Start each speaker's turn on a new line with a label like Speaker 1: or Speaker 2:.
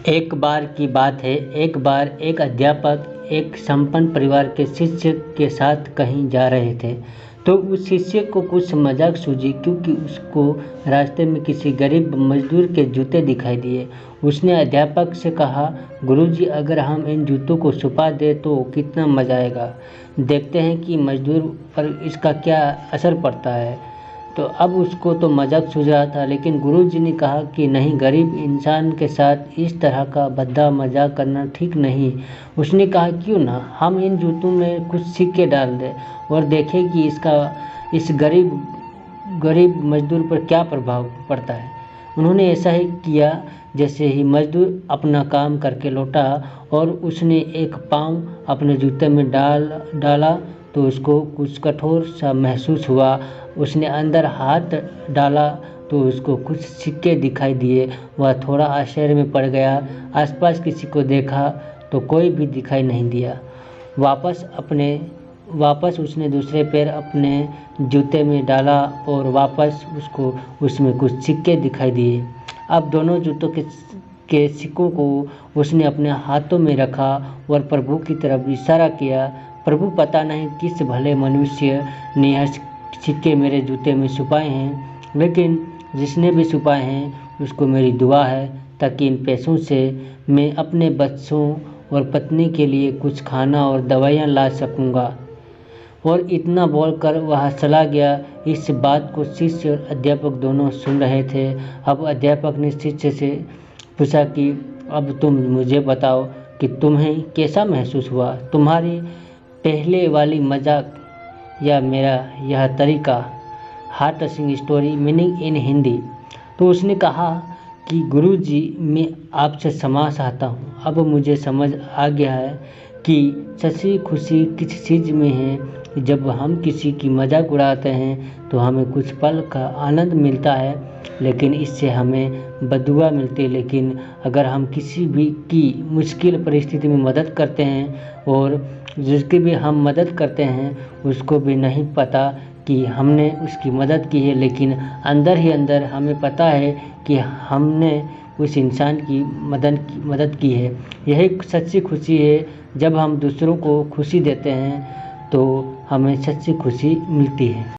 Speaker 1: एक बार की बात है। एक बार एक अध्यापक एक संपन्न परिवार के शिष्य के साथ कहीं जा रहे थे, तो उस शिष्य को कुछ मजाक सूझी क्योंकि उसको रास्ते में किसी गरीब मजदूर के जूते दिखाई दिए। उसने अध्यापक से कहा, गुरुजी, अगर हम इन जूतों को छुपा दें तो कितना मजा आएगा। देखते हैं कि मजदूर पर इसका क्या असर पड़ता है। तो अब उसको तो मजाक सूझ रहा था, लेकिन गुरुजी ने कहा कि नहीं, गरीब इंसान के साथ इस तरह का भद्दा मजाक करना ठीक नहीं। उसने कहा, क्यों ना हम इन जूतों में कुछ सिक्के डाल दें और देखें कि इसका इस गरीब मजदूर पर क्या प्रभाव पड़ता है। उन्होंने ऐसा ही किया। जैसे ही मजदूर अपना काम करके लौटा और उसने एक पाँव अपने जूते में डाला तो उसको कुछ कठोर सा महसूस हुआ। उसने अंदर हाथ डाला तो उसको कुछ सिक्के दिखाई दिए। वह थोड़ा आश्चर्य में पड़ गया। आसपास किसी को देखा तो कोई भी दिखाई नहीं दिया। वापस उसने दूसरे पैर अपने जूते में डाला और वापस उसको उसमें कुछ सिक्के दिखाई दिए। अब दोनों जूतों के सिक्कों को उसने अपने हाथों में रखा और प्रभु की तरफ इशारा किया। प्रभु, पता नहीं किस भले मनुष्य ने यह सिक्के मेरे जूते में छुपाए हैं, लेकिन जिसने भी छुपाए हैं उसको मेरी दुआ है, ताकि इन पैसों से मैं अपने बच्चों और पत्नी के लिए कुछ खाना और दवाइयाँ ला सकूँगा। और इतना बोलकर वह चला गया। इस बात को शिष्य और अध्यापक दोनों सुन रहे थे। अब अध्यापक ने शिष्य से पूछा कि अब तुम मुझे बताओ कि तुम्हें कैसा महसूस हुआ, तुम्हारी पहले वाली मजाक या मेरा यह तरीका। Heart touching story meaning in Hindi. तो उसने कहा कि गुरुजी, मैं आपसे क्षमा चाहता हूँ। अब मुझे समझ आ गया है कि सच्ची खुशी किस चीज़ में है। जब हम किसी की मजाक उड़ाते हैं तो हमें कुछ पल का आनंद मिलता है, लेकिन इससे हमें बददुआ मिलती है। लेकिन अगर हम किसी भी की मुश्किल परिस्थिति में मदद करते हैं और जिसकी भी हम मदद करते हैं उसको भी नहीं पता कि हमने उसकी मदद की है, लेकिन अंदर ही अंदर हमें पता है कि हमने उस इंसान की मदद की है। यही सच्ची खुशी है। जब हम दूसरों को खुशी देते हैं तो हमें सच्ची खुशी मिलती है।